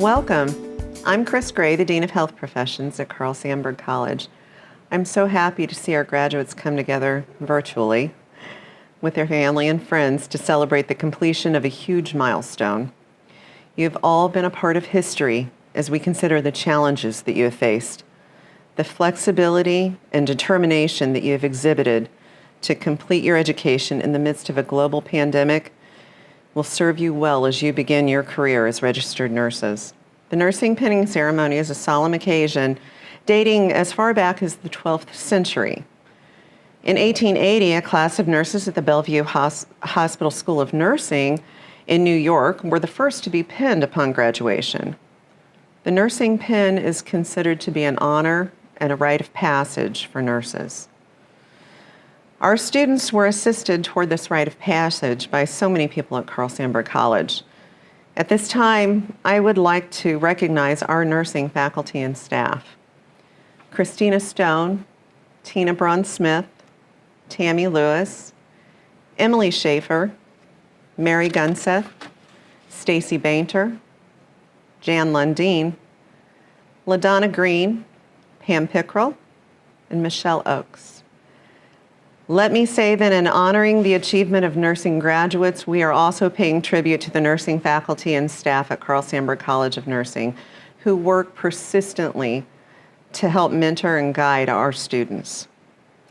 Welcome. I'm Chris Gray, the Dean of Health Professions at Sandburg College. I'm so happy to see our graduates come together virtually with their family and friends to celebrate the completion of a huge milestone. You've all been a part of history as we consider the challenges that you have faced. The flexibility and determination that you have exhibited to complete your education in the midst of a global pandemic will serve you well as you begin your career as registered nurses. The nursing pinning ceremony is a solemn occasion dating as far back as the 12th century. In 1880, a class of nurses at the Bellevue Hospital School of Nursing in New York were the first to be pinned upon graduation. The nursing pin is considered to be an honor and a rite of passage for nurses. Our students were assisted toward this rite of passage by so many people at Sandburg College. At this time, I would like to recognize our nursing faculty and staff. Christina Stone, Tina Braun-Smith, Tammy Lewis, Emily Shafer, Mary Gunseth, Stacy Painter, Jan Lundeen, LaDonna Green, Pam Pickrell, and Michelle Oakes. Let me say that in honoring the achievement of nursing graduates, we are also paying tribute to the nursing faculty and staff at Sandburg College of Nursing who work persistently to help mentor and guide our students.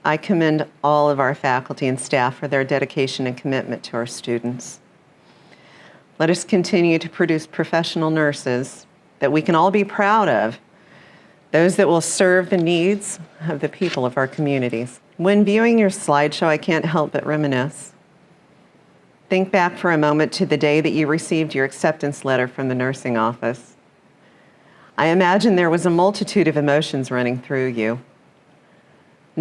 I commend all of our faculty and staff for their dedication and commitment to our students. Let us continue to produce professional nurses that we can all be proud of, those that will serve the needs of the people of our communities. When viewing your slideshow, I can't help but reminisce. Think back for a moment to the day that you received your acceptance letter from the nursing office. I imagine there was a multitude of emotions running through you.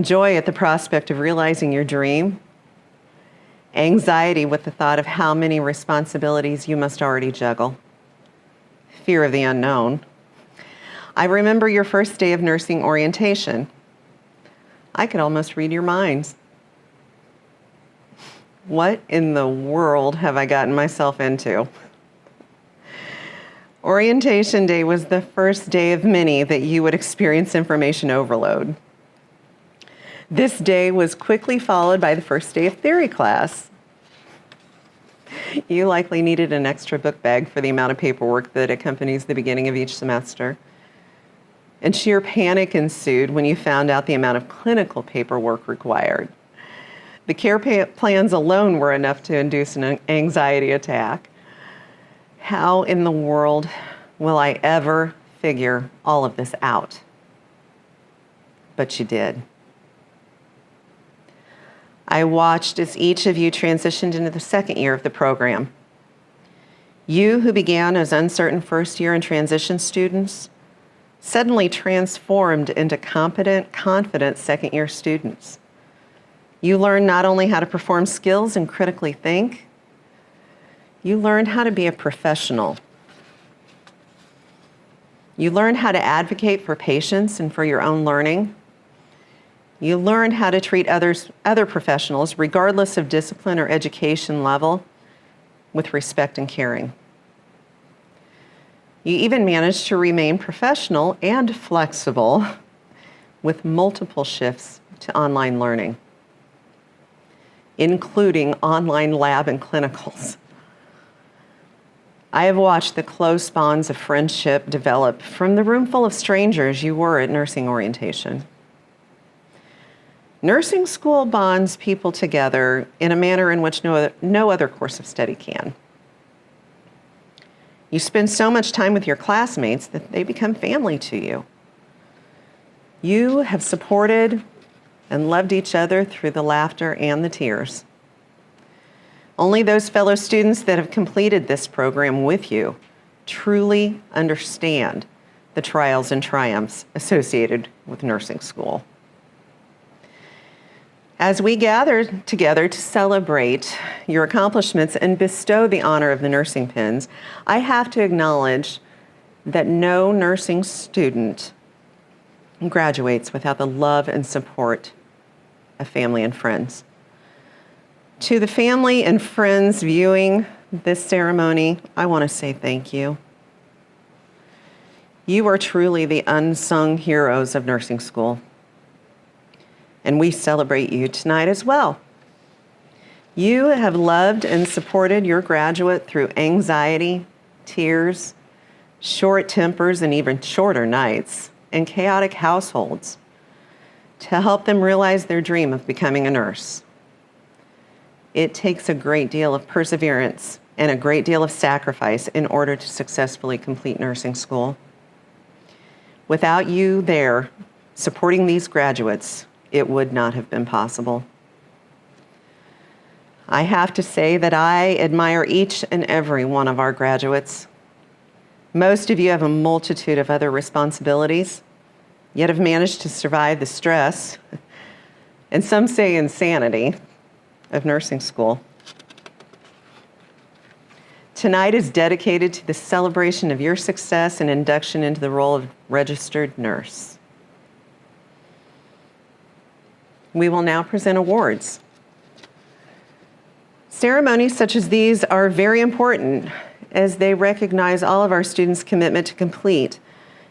Joy at the prospect of realizing your dream, anxiety with the thought of how many responsibilities you must already juggle, fear of the unknown. I remember your first day of nursing orientation. I could almost read your minds. What in the world have I gotten myself into? Orientation day was the first day of many that you would experience information overload. This day was quickly followed by the first day of theory class. You likely needed an extra book bag for the amount of paperwork that accompanies the beginning of each semester. And sheer panic ensued when you found out the amount of clinical paperwork required. The care plans alone were enough to induce an anxiety attack. How in the world will I ever figure all of this out? But you did. I watched as each of you transitioned into the second year of the program. You who began as uncertain first year and transition students suddenly transformed into competent, confident second year students. You learned not only how to perform skills and critically think, you learned how to be a professional. You learned how to advocate for patients and for your own learning. You learned how to treat other professionals, regardless of discipline or education level, with respect and caring. You even managed to remain professional and flexible with multiple shifts to online learning, including online lab and clinicals. I have watched the close bonds of friendship develop from the room full of strangers you were at nursing orientation. Nursing school bonds people together in a manner in which no other course of study can. You spend so much time with your classmates that they become family to you. You have supported and loved each other through the laughter and the tears. Only those fellow students that have completed this program with you truly understand the trials and triumphs associated with nursing school. As we gather together to celebrate your accomplishments and bestow the honor of the nursing pins, I have to acknowledge that no nursing student graduates without the love and support of family and friends. To the family and friends viewing this ceremony, I want to say thank you. You are truly the unsung heroes of nursing school, and we celebrate you tonight as well. You have loved and supported your graduate through anxiety, tears, short tempers, and even shorter nights, and chaotic households to help them realize their dream of becoming a nurse. It takes a great deal of perseverance and a great deal of sacrifice in order to successfully complete nursing school. Without you there supporting these graduates, it would not have been possible. I have to say that I admire each and every one of our graduates. Most of you have a multitude of other responsibilities, yet have managed to survive the stress, and some say insanity, of nursing school. Tonight is dedicated to the celebration of your success and induction into the role of registered nurse. We will now present awards. Ceremonies such as these are very important as they recognize all of our students' commitment to complete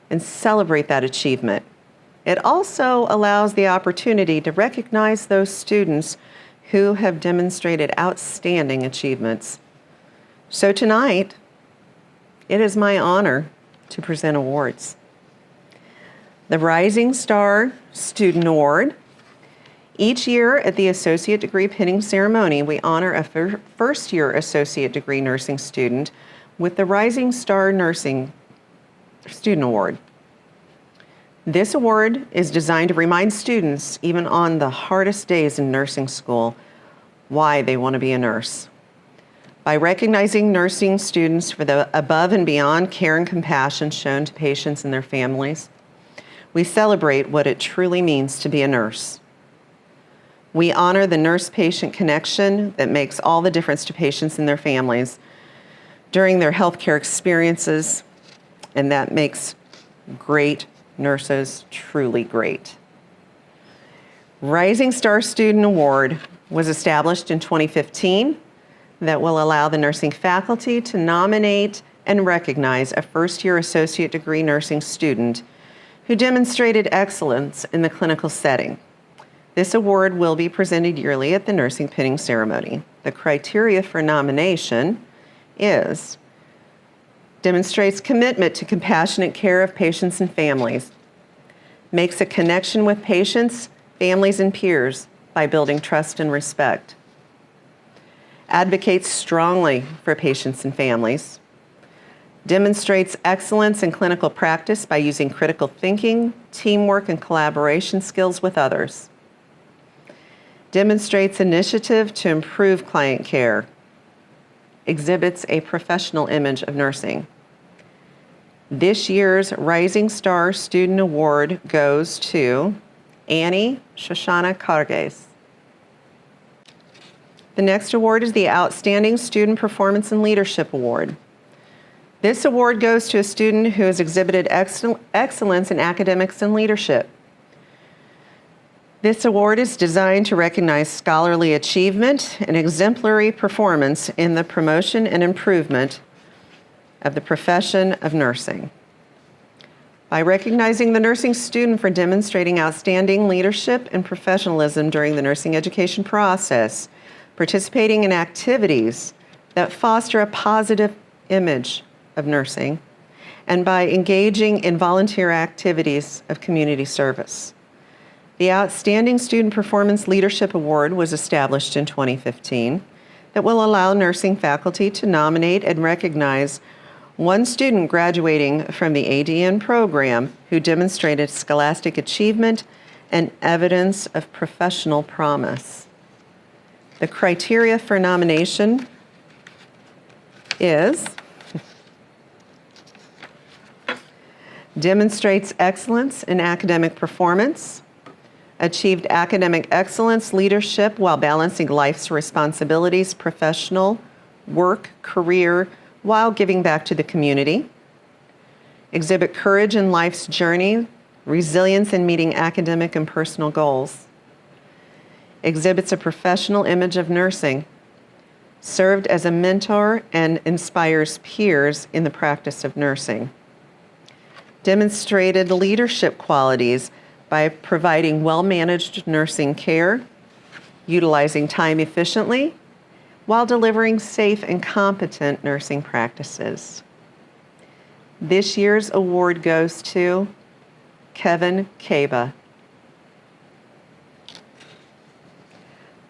and celebrate that achievement. It also allows the opportunity to recognize those students who have demonstrated outstanding achievements. So tonight, it is my honor to present awards. The Rising Star Student Award. Each year at the Associate Degree pinning ceremony, we honor a first-year Associate Degree nursing student with the Rising Star Nursing Student Award. This award is designed to remind students, even on the hardest days in nursing school, why they want to be a nurse. By recognizing nursing students for the above and beyond care and compassion shown to patients and their families, we celebrate what it truly means to be a nurse. We honor the nurse-patient connection that makes all the difference to patients and their families during their healthcare experiences, and that makes great nurses truly great. Rising Star Student Award was established in 2015 that will allow the nursing faculty to nominate and recognize a first-year associate degree nursing student who demonstrated excellence in the clinical setting. This award will be presented yearly at the nursing pinning ceremony. The criteria for nomination is demonstrates commitment to compassionate care of patients and families, makes a connection with patients, families, and peers by building trust and respect, advocates strongly for patients and families, demonstrates excellence in clinical practice by using critical thinking, teamwork, and collaboration skills with others, demonstrates initiative to improve client care, exhibits a professional image of nursing. This year's Rising Star Student Award goes to Annie Shoshana Karges. The next award is the Outstanding Student Performance and Leadership Award. This award goes to a student who has exhibited excellence in academics and leadership. This award is designed to recognize scholarly achievement and exemplary performance in the promotion and improvement of the profession of nursing. By recognizing the nursing student for demonstrating outstanding leadership and professionalism during the nursing education process, participating in activities that foster a positive image of nursing, and by engaging in volunteer activities of community service. The Outstanding Student Performance Leadership Award was established in 2015 that will allow nursing faculty to nominate and recognize one student graduating from the ADN program who demonstrated scholastic achievement and evidence of professional promise. The criteria for nomination is demonstrates excellence in academic performance, achieved academic excellence leadership while balancing life's responsibilities, professional, work, career, while giving back to the community, exhibit courage in life's journey, resilience in meeting academic and personal goals, exhibits a professional image of nursing, served as a mentor and inspires peers in the practice of nursing, demonstrated leadership qualities by providing well-managed nursing care, utilizing time efficiently, while delivering safe and competent nursing practices. This year's award goes to Kevin Kaba.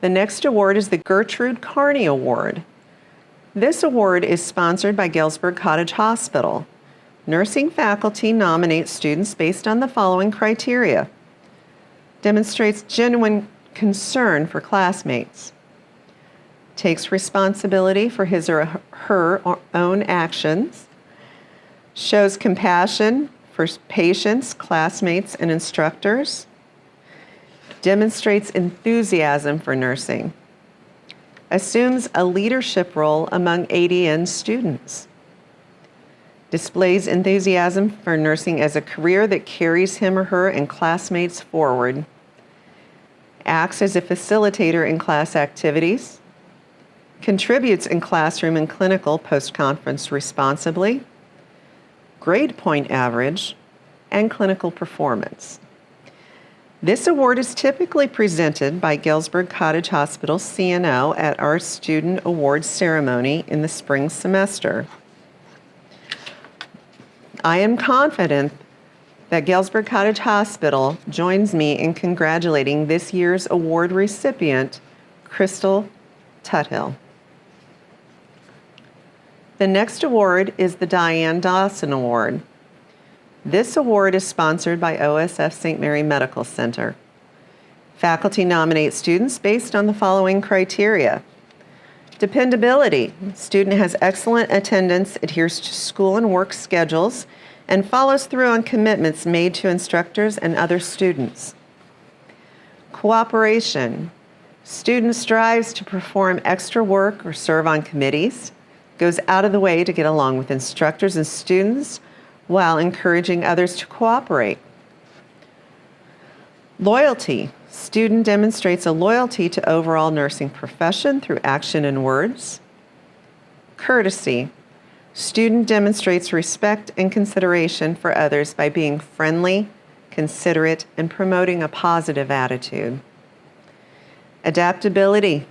The next award is the Gertrude Carney Award. This award is sponsored by Galesburg Cottage Hospital. Nursing faculty nominates students based on the following criteria: demonstrates genuine concern for classmates, takes responsibility for his or her own actions, shows compassion for patients, classmates, and instructors, demonstrates enthusiasm for nursing, assumes a leadership role among ADN students, displays enthusiasm for nursing as a career that carries him or her and classmates forward, acts as a facilitator in class activities, contributes in classroom and clinical post-conference responsibly, grade point average, and clinical performance. This award is typically presented by Galesburg Cottage Hospital CNO at our student awards ceremony in the spring semester. I am confident that Galesburg Cottage Hospital joins me in congratulating this year's award recipient, Krystal Tuthill. The next award is the Diane Dawson Award. This award is sponsored by OSF St. Mary Medical Center. Faculty nominate students based on the following criteria: dependability. Student has excellent attendance, adheres to school and work schedules, and follows through on commitments made to instructors and other students. Cooperation. Student strives to perform extra work or serve on committees, goes out of the way to get along with instructors and students while encouraging others to cooperate. Loyalty. Student demonstrates a loyalty to overall nursing profession through action and words. Courtesy. Student demonstrates respect and consideration for others by being friendly, considerate, and promoting a positive attitude. Adaptability.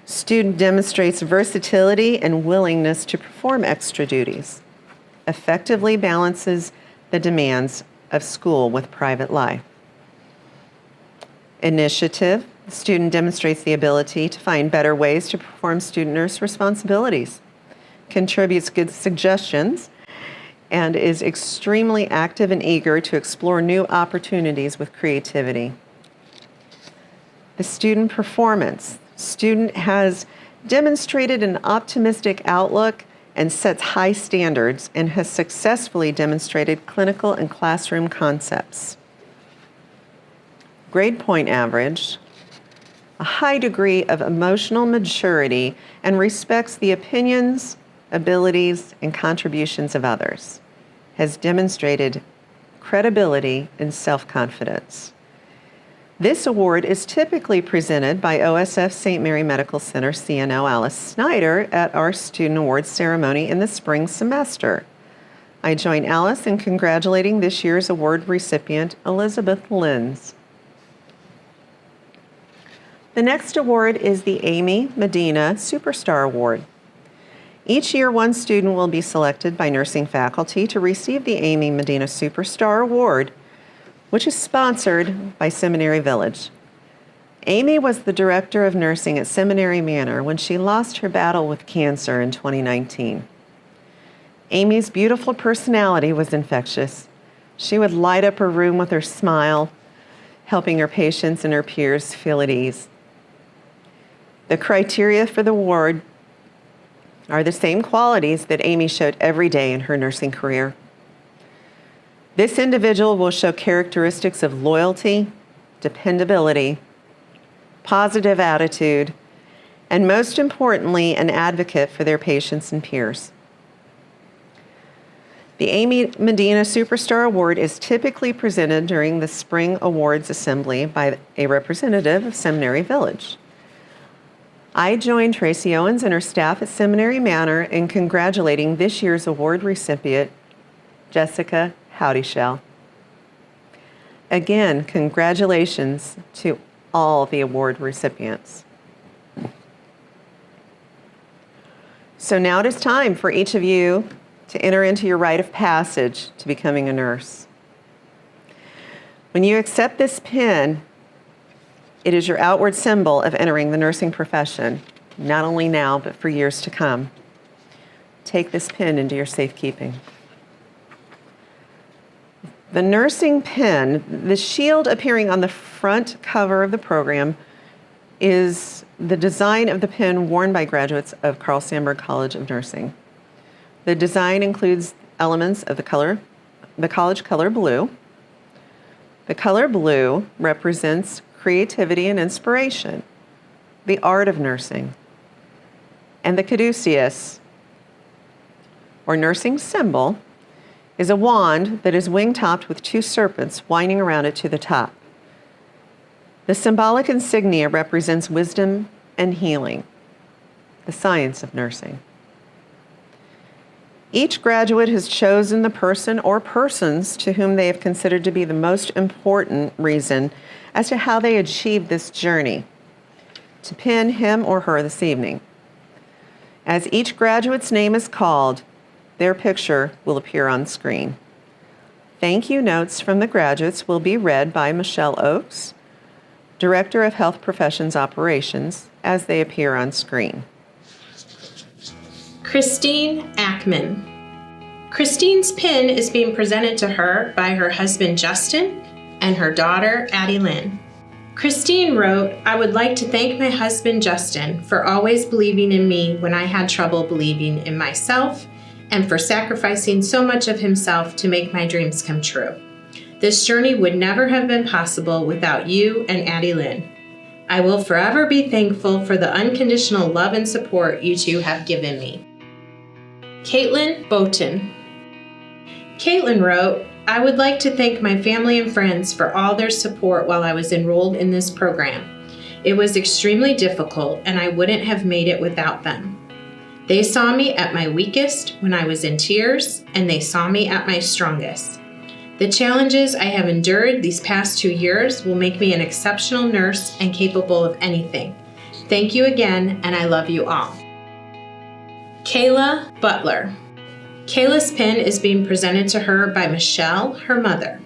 Student demonstrates versatility and willingness to perform extra duties, effectively balances the demands of school with private life. Initiative. The student demonstrates the ability to find better ways to perform student nurse responsibilities, contributes good suggestions, and is extremely active and eager to explore new opportunities with creativity. The student performance. Student has demonstrated an optimistic outlook and sets high standards and has successfully demonstrated clinical and classroom concepts. Grade point average. A high degree of emotional maturity and respects the opinions, abilities, and contributions of others. Has demonstrated credibility and self-confidence. This award is typically presented by OSF St. Mary Medical Center CNO Alice Snyder at our Student Awards ceremony in the spring semester. I join Alice in congratulating this year's award recipient, Elizabeth Lenz. The next award is the Amie Medina Superstar Award. Each year, one student will be selected by nursing faculty to receive the Amie Medina Superstar Award, which is sponsored by Seminary Village. Amie was the director of nursing at Seminary Manor when she lost her battle with cancer in 2019. Amie's beautiful personality was infectious. She would light up her room with her smile, helping her patients and her peers feel at ease. The criteria for the award are the same qualities that Amie showed every day in her nursing career. This individual will show characteristics of loyalty, dependability, positive attitude, and most importantly, an advocate for their patients and peers. The Amie Medina Superstar Award is typically presented during the Spring Awards Assembly by a representative of Seminary Village. I joined Tracy Owens and her staff at Seminary Manor in congratulating this year's award recipient, Jessica Houdyshell. Again, congratulations to all the award recipients. So now it is time for each of you to enter into your rite of passage to becoming a nurse. When you accept this pin, it is your outward symbol of entering the nursing profession, not only now, but for years to come. Take this pin into your safekeeping. The nursing pin, the shield appearing on the front cover of the program, is the design of the pin worn by graduates of Carl Sandburg College of Nursing. The design includes elements of the college color blue. The color blue represents creativity and inspiration, the art of nursing. And the caduceus, or nursing symbol, is a wand that is wing-topped with two serpents winding around it to the top. The symbolic insignia represents wisdom and healing, the science of nursing. Each graduate has chosen the person or persons to whom they have considered to be the most important reason as to how they achieved this journey to pin him or her this evening. As each graduate's name is called, their picture will appear on screen. Thank you notes from the graduates will be read by Michelle Oakes, Director of Health Professions Operations, as they appear on screen. Christine Ackman. Christine's pin is being presented to her by her husband Justin and her daughter Addie Lynn. Christine wrote, "I would like to thank my husband Justin for always believing in me when I had trouble believing in myself and for sacrificing so much of himself to make my dreams come true. This journey would never have been possible without you and Addie Lynn. I will forever be thankful for the unconditional love and support you two have given me." Caitlin Boughton. Caitlin wrote, "I would like to thank my family and friends for all their support while I was enrolled in this program. It was extremely difficult and I wouldn't have made it without them. They saw me at my weakest when I was in tears, and they saw me at my strongest. The challenges I have endured these past 2 years will make me an exceptional nurse and capable of anything. Thank you again, and I love you all." Kayla Butler. Kayla's pin is being presented to her by Michelle, her mother.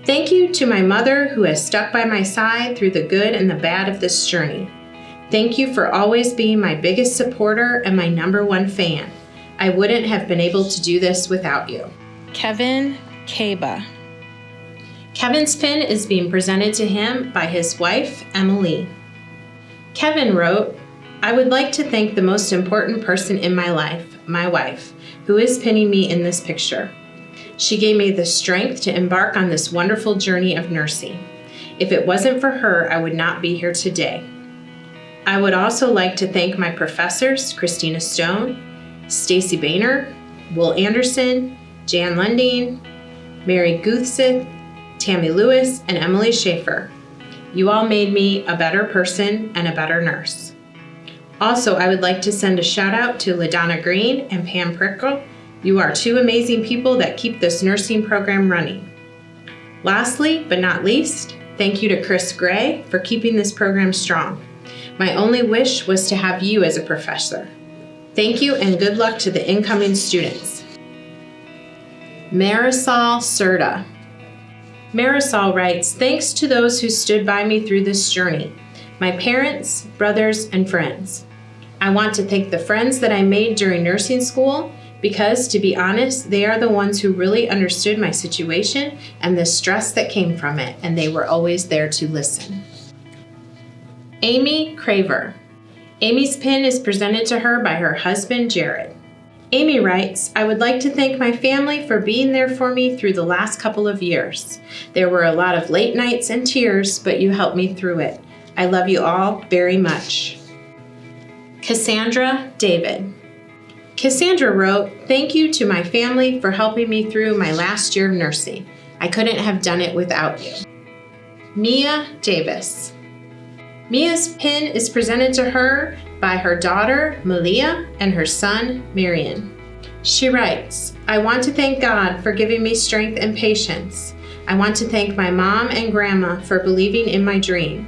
"Thank you to my mother who has stuck by my side through the good and the bad of this journey. Thank you for always being my biggest supporter and my #1 fan. I wouldn't have been able to do this without you." Kevin Kaba. Kevin's pin is being presented to him by his wife, Emily. Kevin wrote, "I would like to thank the most important person in my life, my wife, who is pinning me in this picture. She gave me the strength to embark on this wonderful journey of nursing. If it wasn't for her, I would not be here today. I would also like to thank my professors, Christina Stone, Stacy Boehner, Will Anderson, Jan Lunding, Mary Guthsith, Tammy Lewis, and Emily Shafer. You all made me a better person and a better nurse. Also, I would like to send a shout out to LaDonna Green and Pam Prickle. You are two amazing people that keep this nursing program running. Lastly, but not least, thank you to Chris Gray for keeping this program strong. My only wish was to have you as a professor. Thank you and good luck to the incoming students." Marisol Cerda. Marisol writes, "Thanks to those who stood by me through this journey, my parents, brothers, and friends. I want to thank the friends that I made during nursing school because, to be honest, they are the ones who really understood my situation and the stress that came from it, and they were always there to listen." Amie Craver. Amie's pin is presented to her by her husband, Jared. Amie writes, "I would like to thank my family for being there for me through the last couple of years. There were a lot of late nights and tears, but you helped me through it. I love you all very much." Cassandra David. Cassandra wrote, "Thank you to my family for helping me through my last year of nursing. I couldn't have done it without you." Mia Davis. Mia's pin is presented to her by her daughter, Malia, and her son, Marion. She writes, I want to thank God for giving me strength and patience. I want to thank my mom and grandma for believing in my dream.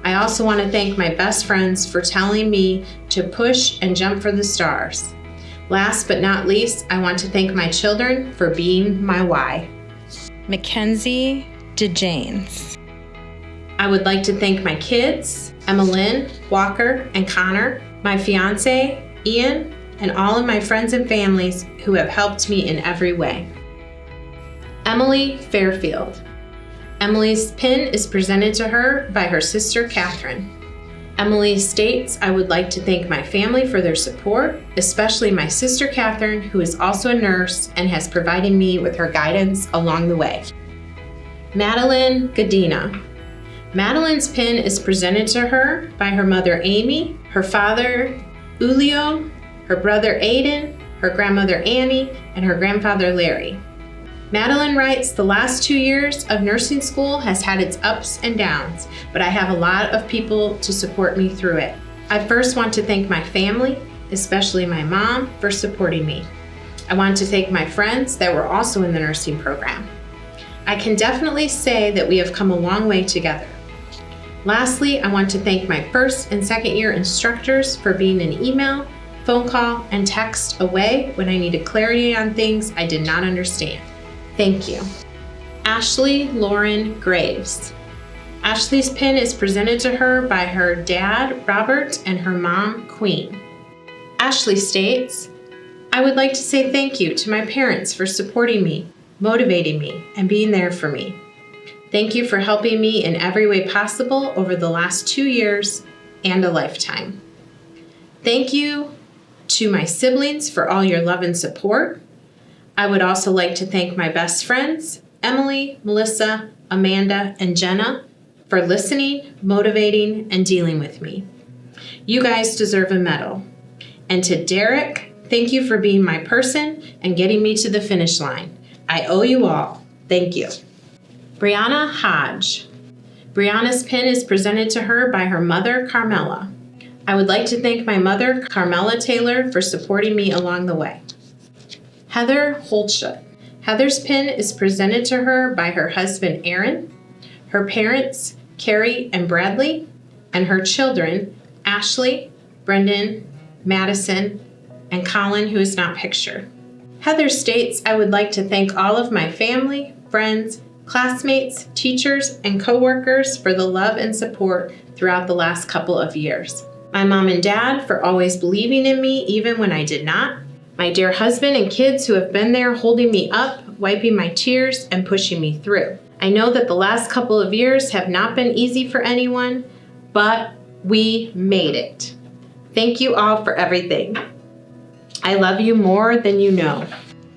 I also want to thank my best friends for telling me to push and jump for the stars. Last but not least, I want to thank my children for being my why. Mackenzie DeJanes. I would like to thank my kids, Emmeline, Walker, and Connor, my fiance, Ian, and all of my friends and families who have helped me in every way. Emily Fairfield. Emily's pin is presented to her by her sister, Kathryn. Emily states, I would like to thank my family for their support, especially my sister, Kathryn, who is also a nurse and has provided me with her guidance along the way. Madelyn Godina. Madelyn's pin is presented to her by her mother, Amy, her father, Ulio, her brother, Aiden, her grandmother, Annie, and her grandfather, Larry. Madelyn writes, the last 2 years of nursing school has had its ups and downs, but I have a lot of people to support me through it. I first want to thank my family, especially my mom, for supporting me. I want to thank my friends that were also in the nursing program. I can definitely say that we have come a long way together. Lastly, I want to thank my first and second year instructors for being an email, phone call, and text away when I needed clarity on things I did not understand. Thank you. Ashley Lauren Graves. Ashley's pin is presented to her by her dad, Robert, and her mom, Queen. Ashley states, I would like to say thank you to my parents for supporting me, motivating me, and being there for me. Thank you for helping me in every way possible over the last 2 years and a lifetime. Thank you to my siblings for all your love and support. I would also like to thank my best friends, Emily, Melissa, Amanda, and Jenna, for listening, motivating, and dealing with me. You guys deserve a medal. And to Derek, thank you for being my person and getting me to the finish line. I owe you all. Thank you. Breanna Hodge. Breanna's pin is presented to her by her mother, Carmela. I would like to thank my mother, Carmela Taylor, for supporting me along the way. Heather Holtschult. Heather's pin is presented to her by her husband, Aaron, her parents, Carrie and Bradley, and her children, Ashley, Brendan, Madison, and Colin, who is not pictured. Heather states, I would like to thank all of my family, friends, classmates, teachers, and coworkers for the love and support throughout the last couple of years. My mom and dad for always believing in me even when I did not. My dear husband and kids who have been there holding me up, wiping my tears, and pushing me through. I know that the last couple of years have not been easy for anyone, but we made it. Thank you all for everything. I love you more than you know.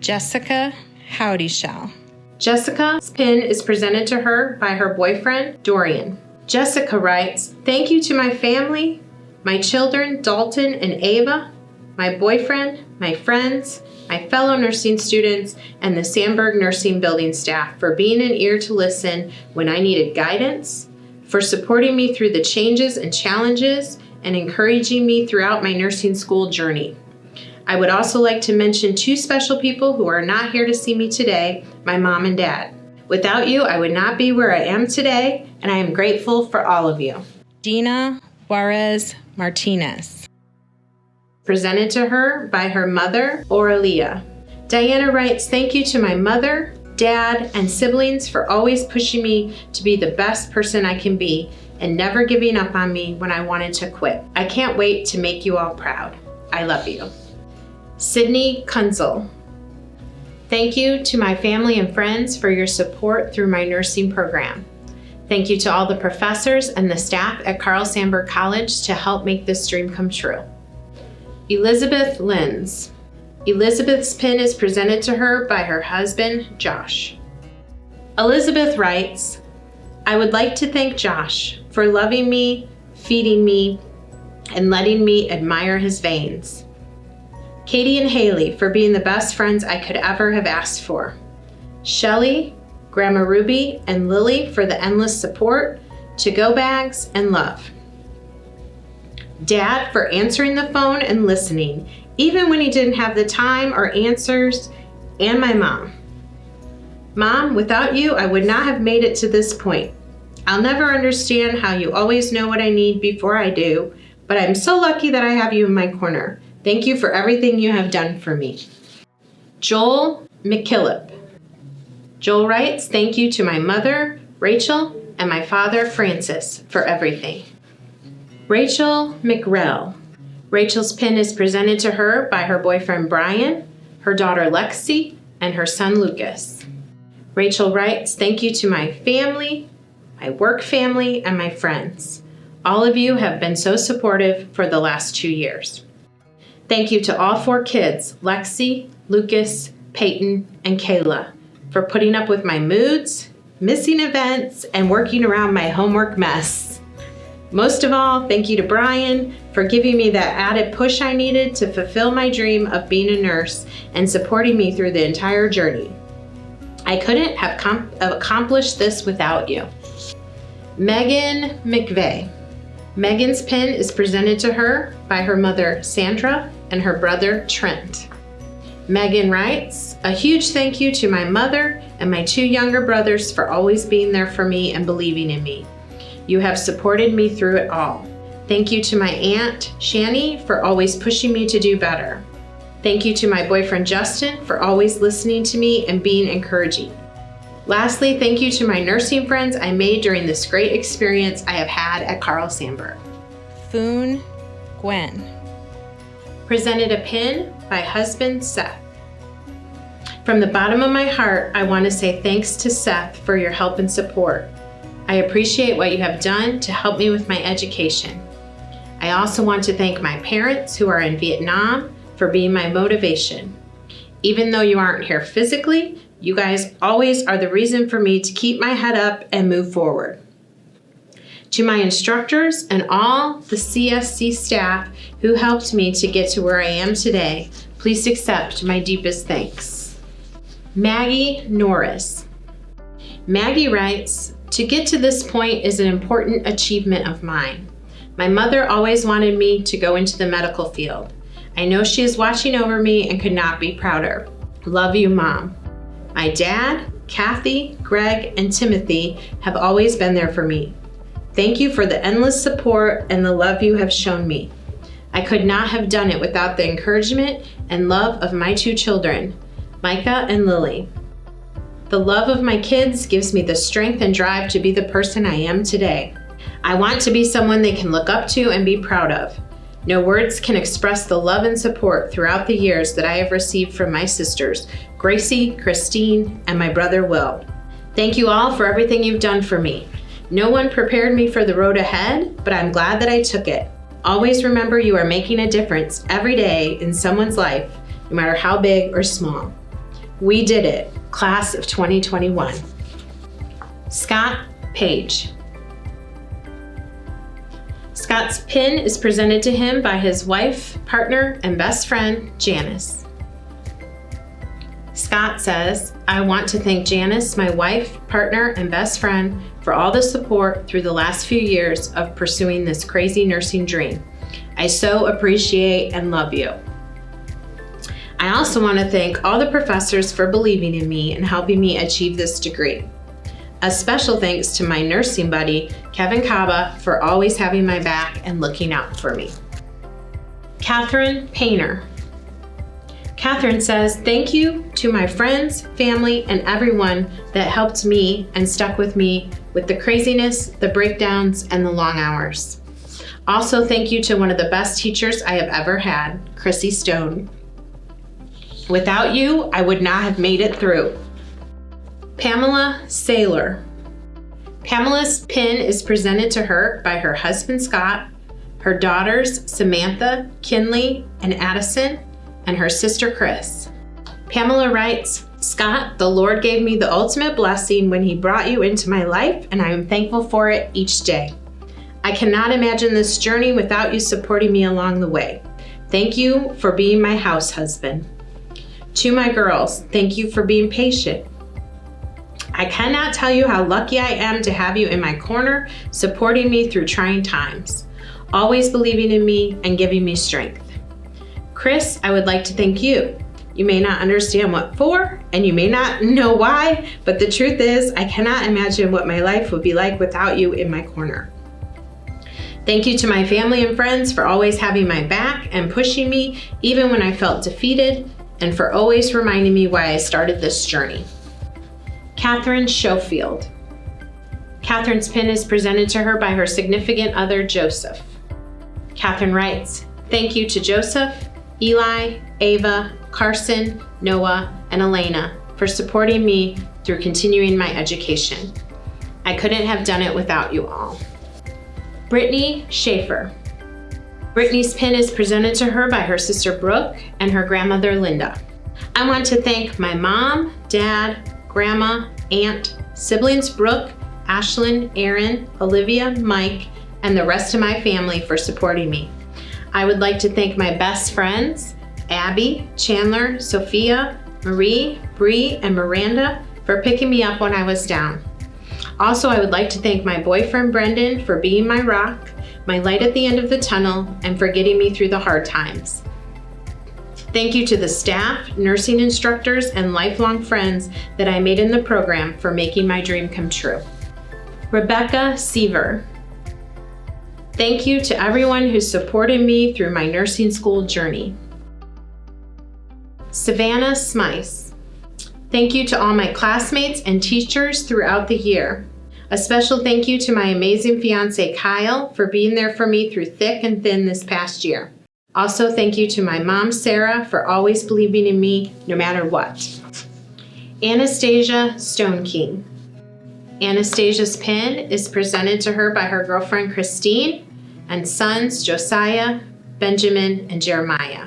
Jessica Houdyshell. Jessica's pin is presented to her by her boyfriend, Dorian. Jessica writes, thank you to my family, my children, Dalton and Ava, my boyfriend, my friends, my fellow nursing students, and the Sandburg nursing building staff for being an ear to listen when I needed guidance, for supporting me through the changes and challenges, and encouraging me throughout my nursing school journey. I would also like to mention 2 special people who are not here to see me today, my mom and dad. Without you, I would not be where I am today, and I am grateful for all of you. Dina Juarez Martinez. Presented to her by her mother, Aurelia. Diana writes, thank you to my mother, dad, and siblings for always pushing me to be the best person I can be and never giving up on me when I wanted to quit. I can't wait to make you all proud. I love you. Sydney Kunzle. Thank you to my family and friends for your support through my nursing program. Thank you to all the professors and the staff at Carl Sandburg College to help make this dream come true. Elizabeth Lenz. Elizabeth's pin is presented to her by her husband, Josh. Elizabeth writes, I would like to thank Josh for loving me, feeding me, and letting me admire his veins. Katie and Haley for being the best friends I could ever have asked for. Shelly, Grandma Ruby, and Lily for the endless support, to-go bags, and love. Dad for answering the phone and listening, even when he didn't have the time or answers, and my mom. Mom, without you, I would not have made it to this point. I'll never understand how you always know what I need before I do, but I'm so lucky that I have you in my corner. Thank you for everything you have done for me. Joel McKillip. Joel writes, thank you to my mother, Rachel, and my father, Francis, for everything. Rachel McRell. Rachel's pin is presented to her by her boyfriend Brian, her daughter Lexi, and her son Lucas. Rachel writes, thank you to my family, my work family, and my friends. All of you have been so supportive for the last 2 years. Thank you to all 4 kids, Lexi, Lucas, Peyton, and Kayla, for putting up with my moods, missing events, and working around my homework mess. Most of all, thank you to Brian for giving me that added push I needed to fulfill my dream of being a nurse and supporting me through the entire journey. I couldn't have accomplished this without you. Megan McVey. Megan's pin is presented to her by her mother, Sandra, and her brother, Trent. Megan writes, a huge thank you to my mother and my 2 younger brothers for always being there for me and believing in me. You have supported me through it all. Thank you to my aunt, Shani, for always pushing me to do better. Thank you to my boyfriend, Justin, for always listening to me and being encouraging. Lastly, thank you to my nursing friends I made during this great experience I have had at Carl Sandburg. Foon Gwen. Presented a pin by husband Seth. From the bottom of my heart, I want to say thanks to Seth for your help and support. I appreciate what you have done to help me with my education. I also want to thank my parents who are in Vietnam for being my motivation. Even though you aren't here physically, you guys always are the reason for me to keep my head up and move forward. To my instructors and all the CSC staff who helped me to get to where I am today, please accept my deepest thanks. Maggie Norris. Maggie writes, to get to this point is an important achievement of mine. My mother always wanted me to go into the medical field. I know she is watching over me and could not be prouder. Love you, Mom. My dad, Kathy, Greg, and Timothy have always been there for me. Thank you for the endless support and the love you have shown me. I could not have done it without the encouragement and love of my 2 children, Micah and Lily. The love of my kids gives me the strength and drive to be the person I am today. I want to be someone they can look up to and be proud of. No words can express the love and support throughout the years that I have received from my sisters, Gracie, Christine, and my brother Will. Thank you all for everything you've done for me. No one prepared me for the road ahead, but I'm glad that I took it. Always remember you are making a difference every day in someone's life, no matter how big or small. We did it, class of 2021. Scott Page. Scott's pin is presented to him by his wife, partner, and best friend, Janice. Scott says, I want to thank Janice, my wife, partner, and best friend, for all the support through the last few years of pursuing this crazy nursing dream. I so appreciate and love you. I also want to thank all the professors for believing in me and helping me achieve this degree. A special thanks to my nursing buddy, Kevin Kaba, for always having my back and looking out for me. Kathryn Painter. Kathryn says, thank you to my friends, family, and everyone that helped me and stuck with me with the craziness, the breakdowns, and the long hours. Also, thank you to one of the best teachers I have ever had, Chrissy Stone. Without you, I would not have made it through. Pamela Saylor. Pamela's pin is presented to her by her husband, Scott, her daughters, Samantha, Kinley, and Addison, and her sister, Chris. Pamela writes, Scott, the Lord gave me the ultimate blessing when he brought you into my life, and I am thankful for it each day. I cannot imagine this journey without you supporting me along the way. Thank you for being my house husband. To my girls, thank you for being patient. I cannot tell you how lucky I am to have you in my corner, supporting me through trying times. always believing in me and giving me strength. Chris, I would like to thank you. You may not understand what for, and you may not know why, but the truth is, I cannot imagine what my life would be like without you in my corner. Thank you to my family and friends for always having my back and pushing me even when I felt defeated, and for always reminding me why I started this journey. Katherine Schofield. Katherine's pin is presented to her by her significant other, Joseph. Katherine writes, "Thank you to Joseph, Eli, Ava, Carson, Noah, and Elena for supporting me through continuing my education. I couldn't have done it without you all." Brittany Shafer. Brittany's pin is presented to her by her sister Brooke and her grandmother Linda. I want to thank my mom, dad, grandma, aunt, siblings Brooke, Ashlyn, Aaron, Olivia, Mike, and the rest of my family for supporting me. I would like to thank my best friends, Abby, Chandler, Sophia, Marie, Bree, and Miranda for picking me up when I was down. Also, I would like to thank my boyfriend Brendan for being my rock, my light at the end of the tunnel, and for getting me through the hard times. Thank you to the staff, nursing instructors, and lifelong friends that I made in the program for making my dream come true. Rebecca Siever. Thank you to everyone who supported me through my nursing school journey. Savanna Smice. Thank you to all my classmates and teachers throughout the year. A special thank you to my amazing fiance Kyle for being there for me through thick and thin this past year. Also, thank you to my mom Sarah for always believing in me no matter what. Anastasia Stoneking. Anastasia's pin is presented to her by her girlfriend Christine and sons Josiah, Benjamin, and Jeremiah.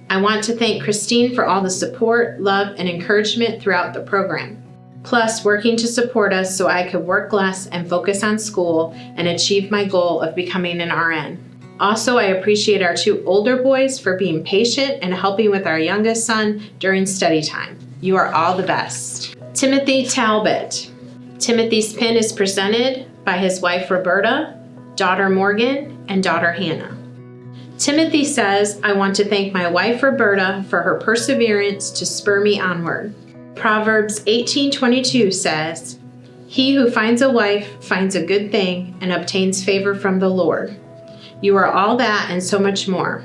I want to thank Christine for all the support, love, and encouragement throughout the program, plus working to support us so I could work less and focus on school and achieve my goal of becoming an RN. Also, I appreciate our two older boys for being patient and helping with our youngest son during study time. You are all the best. Timothy Talbot. Timothy's pin is presented by his wife Roberta, daughter Morgan, and daughter Hannah. Timothy says, I want to thank my wife Roberta for her perseverance to spur me onward. Proverbs 18:22 says, He who finds a wife finds a good thing and obtains favor from the Lord. You are all that and so much more.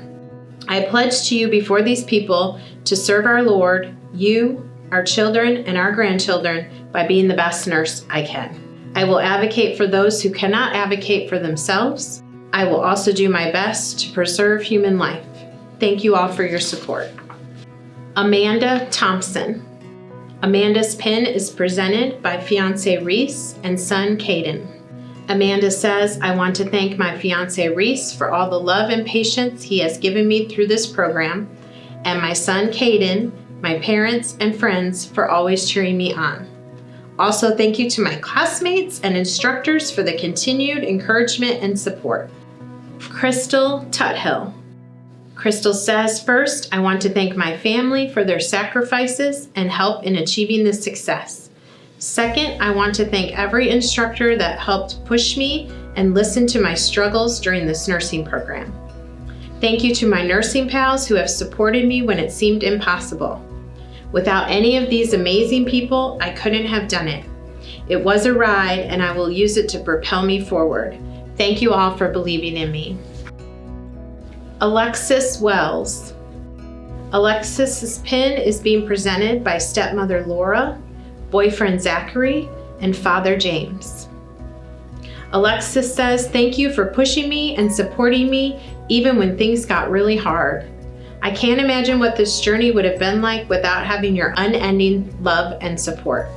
I pledge to you before these people to serve our Lord, you, our children, and our grandchildren by being the best nurse I can. I will advocate for those who cannot advocate for themselves. I will also do my best to preserve human life. Thank you all for your support. Amanda Thompson. Amanda's pin is presented by fiance Reese and son Caden. Amanda says, I want to thank my fiance Reese for all the love and patience he has given me through this program, and my son Caden, my parents, and friends for always cheering me on. Also, thank you to my classmates and instructors for the continued encouragement and support. Krystal Tuthill. Krystal says, first, I want to thank my family for their sacrifices and help in achieving this success. Second, I want to thank every instructor that helped push me and listen to my struggles during this nursing program. Thank you to my nursing pals who have supported me when it seemed impossible. Without any of these amazing people, I couldn't have done it. It was a ride, and I will use it to propel me forward. Thank you all for believing in me. Alexis Wells. Alexis's pin is being presented by stepmother Laura, boyfriend Zachary, and father James. Alexis says, thank you for pushing me and supporting me even when things got really hard. I can't imagine what this journey would have been like without having your unending love and support.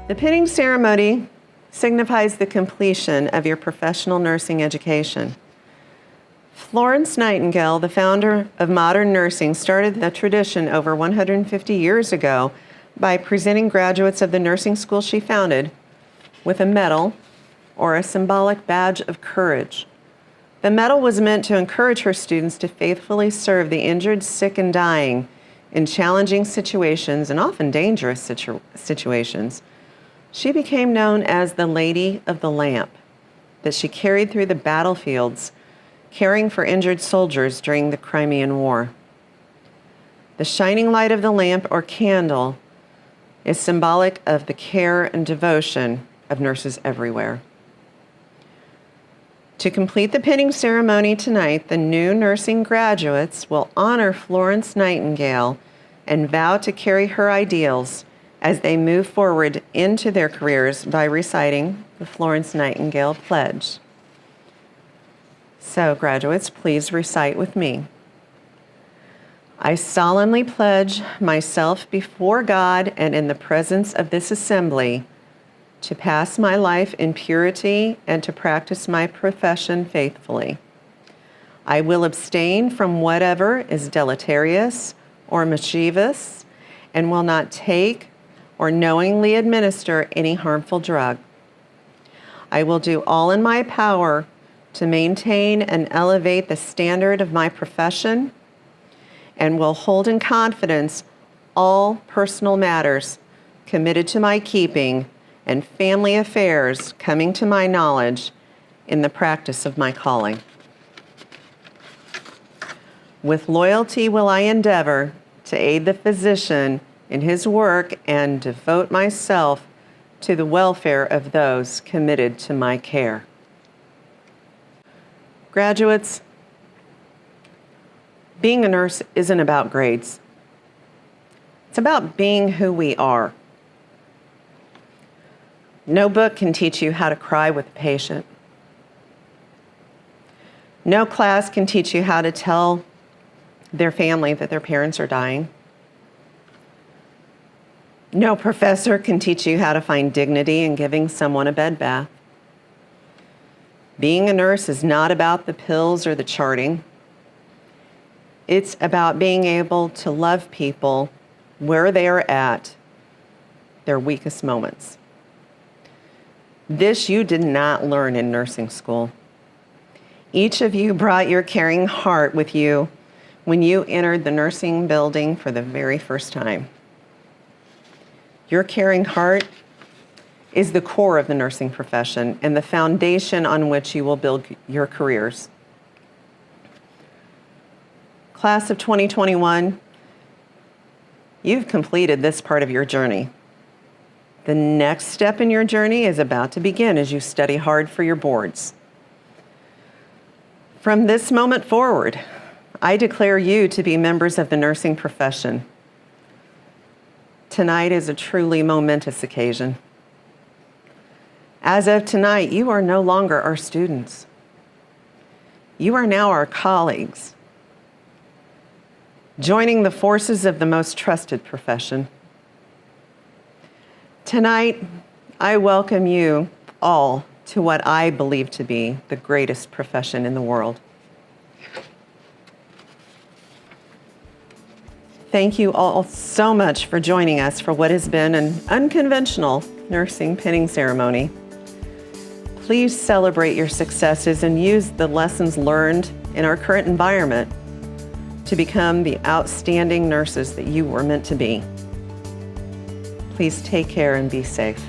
The pinning ceremony signifies the completion of your professional nursing education. Florence Nightingale, the founder of modern nursing, started the tradition over 150 years ago by presenting graduates of the nursing school she founded with a medal or a symbolic badge of courage. The medal was meant to encourage her students to faithfully serve the injured, sick, and dying in challenging situations and often dangerous situations. She became known as the Lady of the Lamp, that she carried through the battlefields caring for injured soldiers during the Crimean War. The shining light of the lamp or candle is symbolic of the care and devotion of nurses everywhere. To complete the pinning ceremony tonight, the new nursing graduates will honor Florence Nightingale and vow to carry her ideals as they move forward into their careers by reciting the Florence Nightingale Pledge. So, graduates, please recite with me. I solemnly pledge myself before God and in the presence of this assembly to pass my life in purity and to practice my profession faithfully. I will abstain from whatever is deleterious or mischievous and will not take or knowingly administer any harmful drug. I will do all in my power to maintain and elevate the standard of my profession and will hold in confidence all personal matters committed to my keeping and family affairs coming to my knowledge in the practice of my calling. With loyalty will I endeavor to aid the physician in his work and devote myself to the welfare of those committed to my care. Graduates, being a nurse isn't about grades. It's about being who we are. No book can teach you how to cry with a patient. No class can teach you how to tell their family that their parents are dying. No professor can teach you how to find dignity in giving someone a bed bath. Being a nurse is not about the pills or the charting. It's about being able to love people where they are at their weakest moments. This you did not learn in nursing school. Each of you brought your caring heart with you when you entered the nursing building for the very first time. Your caring heart is the core of the nursing profession and the foundation on which you will build your careers. Class of 2021, you've completed this part of your journey. The next step in your journey is about to begin as you study hard for your boards. From this moment forward, I declare you to be members of the nursing profession. Tonight is a truly momentous occasion. As of tonight, you are no longer our students. You are now our colleagues, joining the forces of the most trusted profession. Tonight, I welcome you all to what I believe to be the greatest profession in the world. Thank you all so much for joining us for what has been an unconventional nursing pinning ceremony. Please celebrate your successes and use the lessons learned in our current environment to become the outstanding nurses that you were meant to be. Please take care and be safe.